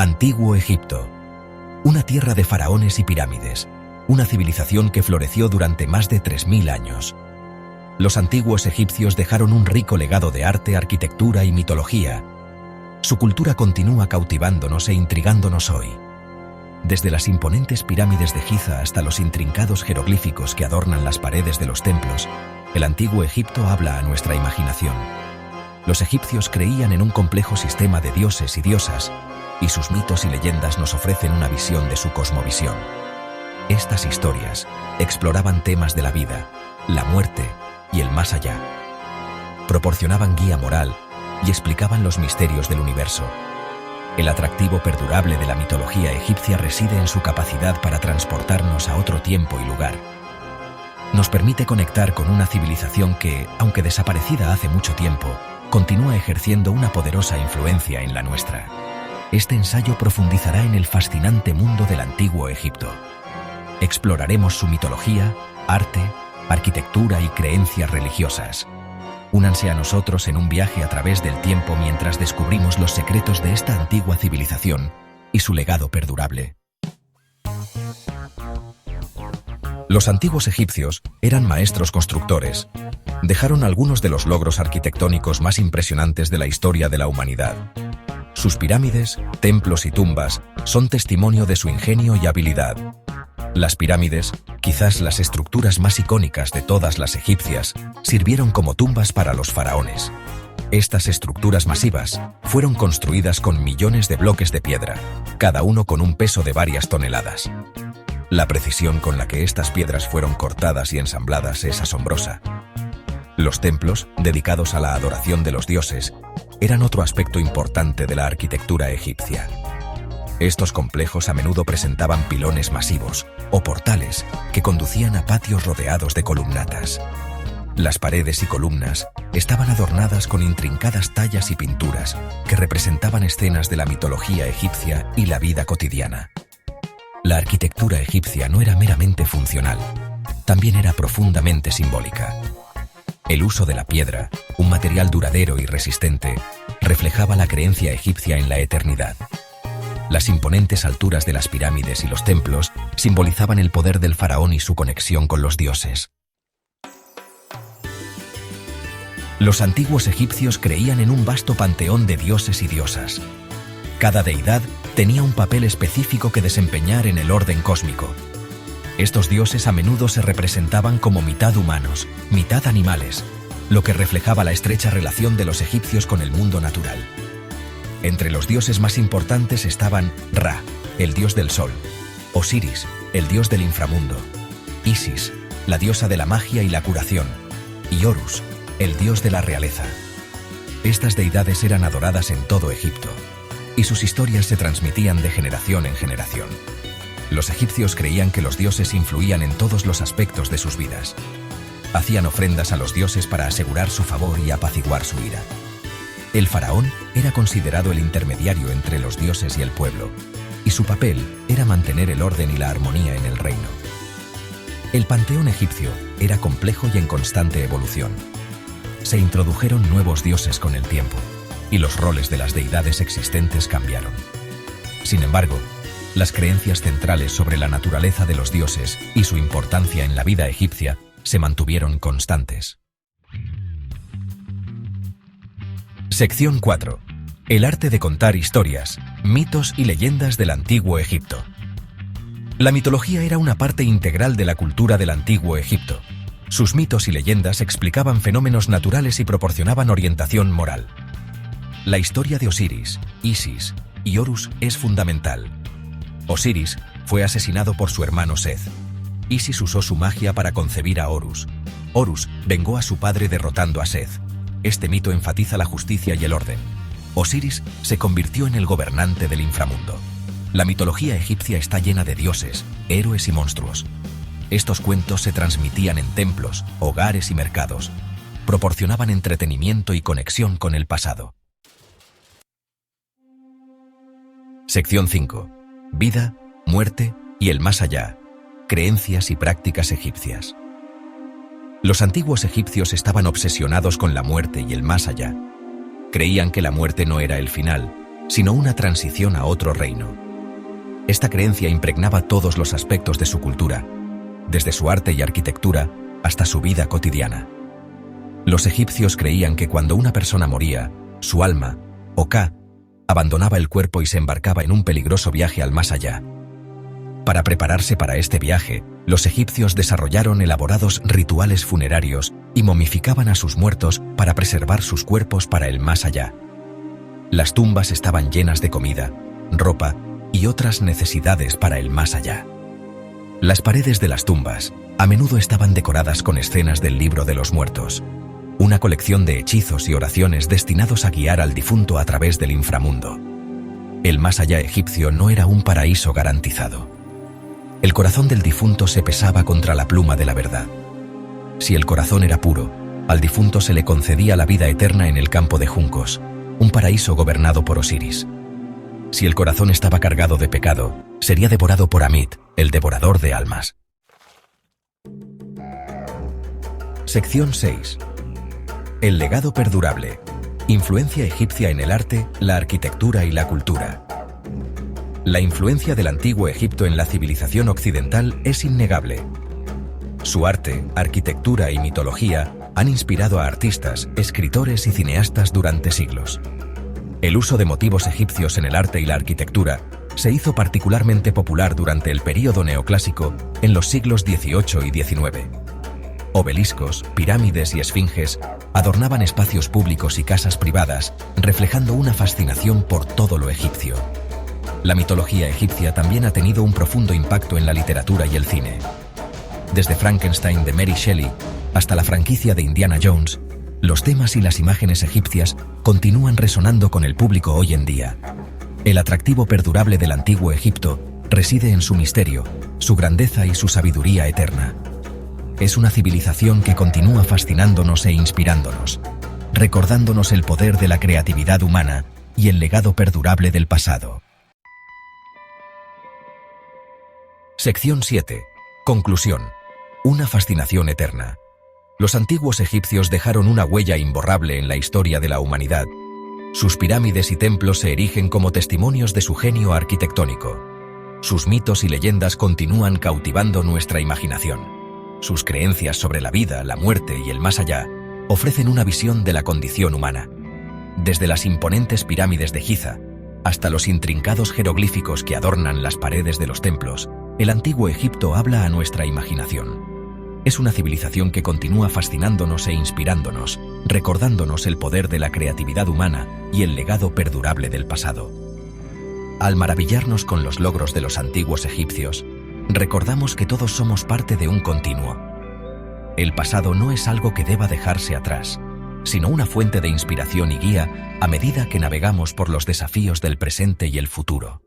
Antiguo Egipto. Una tierra de faraones y pirámides. Una civilización que floreció durante más de 3000 años. Los antiguos egipcios dejaron un rico legado de arte, arquitectura y mitología. Su cultura continúa cautivándonos e intrigándonos hoy. Desde las imponentes pirámides de Giza hasta los intrincados jeroglíficos que adornan las paredes de los templos, el antiguo Egipto habla a nuestra imaginación. Los egipcios creían en un complejo sistema de dioses y diosas, y sus mitos y leyendas nos ofrecen una visión de su cosmovisión. Estas historias exploraban temas de la vida, la muerte y el más allá. Proporcionaban guía moral y explicaban los misterios del universo. El atractivo perdurable de la mitología egipcia reside en su capacidad para transportarnos a otro tiempo y lugar. Nos permite conectar con una civilización que, aunque desaparecida hace mucho tiempo, continúa ejerciendo una poderosa influencia en la nuestra. Este ensayo profundizará en el fascinante mundo del antiguo Egipto. Exploraremos su mitología, arte, arquitectura y creencias religiosas. Únanse a nosotros en un viaje a través del tiempo mientras descubrimos los secretos de esta antigua civilización y su legado perdurable. Los antiguos egipcios eran maestros constructores. Dejaron algunos de los logros arquitectónicos más impresionantes de la historia de la humanidad. Sus pirámides, templos y tumbas son testimonio de su ingenio y habilidad. Las pirámides, quizás las estructuras más icónicas de todas las egipcias, sirvieron como tumbas para los faraones. Estas estructuras masivas fueron construidas con millones de bloques de piedra, cada uno con un peso de varias toneladas. La precisión con la que estas piedras fueron cortadas y ensambladas es asombrosa. Los templos, dedicados a la adoración de los dioses, eran otro aspecto importante de la arquitectura egipcia. Estos complejos a menudo presentaban pilones masivos o portales que conducían a patios rodeados de columnatas. Las paredes y columnas estaban adornadas con intrincadas tallas y pinturas que representaban escenas de la mitología egipcia y la vida cotidiana. La arquitectura egipcia no era meramente funcional, también era profundamente simbólica. El uso de la piedra, un material duradero y resistente, reflejaba la creencia egipcia en la eternidad. Las imponentes alturas de las pirámides y los templos simbolizaban el poder del faraón y su conexión con los dioses. Los antiguos egipcios creían en un vasto panteón de dioses y diosas. Cada deidad tenía un papel específico que desempeñar en el orden cósmico. Estos dioses a menudo se representaban como mitad humanos, mitad animales, lo que reflejaba la estrecha relación de los egipcios con el mundo natural. Entre los dioses más importantes estaban Ra, el dios del sol, Osiris, el dios del inframundo, Isis, la diosa de la magia y la curación, y Horus, el dios de la realeza. Estas deidades eran adoradas en todo Egipto, y sus historias se transmitían de generación en generación. Los egipcios creían que los dioses influían en todos los aspectos de sus vidas. Hacían ofrendas a los dioses para asegurar su favor y apaciguar su ira. El faraón era considerado el intermediario entre los dioses y el pueblo, y su papel era mantener el orden y la armonía en el reino. El panteón egipcio era complejo y en constante evolución. Se introdujeron nuevos dioses con el tiempo, y los roles de las deidades existentes cambiaron. Sin embargo, las creencias centrales sobre la naturaleza de los dioses y su importancia en la vida egipcia se mantuvieron constantes. Sección 4. El arte de contar historias, mitos y leyendas del antiguo Egipto. La mitología era una parte integral de la cultura del antiguo Egipto. Sus mitos y leyendas explicaban fenómenos naturales y proporcionaban orientación moral. La historia de Osiris, Isis y Horus es fundamental. Osiris fue asesinado por su hermano Seth. Isis usó su magia para concebir a Horus. Horus vengó a su padre derrotando a Seth. Este mito enfatiza la justicia y el orden. Osiris se convirtió en el gobernante del inframundo. La mitología egipcia está llena de dioses, héroes y monstruos. Estos cuentos se transmitían en templos, hogares y mercados. Proporcionaban entretenimiento y conexión con el pasado. Sección 5. Vida, muerte y el más allá. Creencias y prácticas egipcias. Los antiguos egipcios estaban obsesionados con la muerte y el más allá. Creían que la muerte no era el final, sino una transición a otro reino. Esta creencia impregnaba todos los aspectos de su cultura, desde su arte y arquitectura hasta su vida cotidiana. Los egipcios creían que cuando una persona moría, su alma, o Ka, abandonaba el cuerpo y se embarcaba en un peligroso viaje al más allá. Para prepararse para este viaje, los egipcios desarrollaron elaborados rituales funerarios y momificaban a sus muertos para preservar sus cuerpos para el más allá. Las tumbas estaban llenas de comida, ropa y otras necesidades para el más allá. Las paredes de las tumbas a menudo estaban decoradas con escenas del libro de los muertos, una colección de hechizos y oraciones destinados a guiar al difunto a través del inframundo. El más allá egipcio no era un paraíso garantizado. El corazón del difunto se pesaba contra la pluma de la verdad. Si el corazón era puro, al difunto se le concedía la vida eterna en el campo de juncos, un paraíso gobernado por Osiris. Si el corazón estaba cargado de pecado, sería devorado por Amit, el devorador de almas. Sección 6. El legado perdurable. Influencia egipcia en el arte, la arquitectura y la cultura. La influencia del antiguo Egipto en la civilización occidental es innegable. Su arte, arquitectura y mitología han inspirado a artistas, escritores y cineastas durante siglos. El uso de motivos egipcios en el arte y la arquitectura se hizo particularmente popular durante el período neoclásico en los siglos XVIII y XIX. Obeliscos, pirámides y esfinges adornaban espacios públicos y casas privadas, reflejando una fascinación por todo lo egipcio. La mitología egipcia también ha tenido un profundo impacto en la literatura y el cine. Desde Frankenstein de Mary Shelley hasta la franquicia de Indiana Jones, los temas y las imágenes egipcias continúan resonando con el público hoy en día. El atractivo perdurable del antiguo Egipto reside en su misterio, su grandeza y su sabiduría eterna. Es una civilización que continúa fascinándonos e inspirándonos, recordándonos el poder de la creatividad humana y el legado perdurable del pasado. Sección 7. Conclusión. Una fascinación eterna. Los antiguos egipcios dejaron una huella imborrable en la historia de la humanidad. Sus pirámides y templos se erigen como testimonios de su genio arquitectónico. Sus mitos y leyendas continúan cautivando nuestra imaginación. Sus creencias sobre la vida, la muerte y el más allá ofrecen una visión de la condición humana. Desde las imponentes pirámides de Giza hasta los intrincados jeroglíficos que adornan las paredes de los templos, el antiguo Egipto habla a nuestra imaginación. Es una civilización que continúa fascinándonos e inspirándonos, recordándonos el poder de la creatividad humana y el legado perdurable del pasado. Al maravillarnos con los logros de los antiguos egipcios, recordamos que todos somos parte de un continuo. El pasado no es algo que deba dejarse atrás, sino una fuente de inspiración y guía a medida que navegamos por los desafíos del presente y el futuro.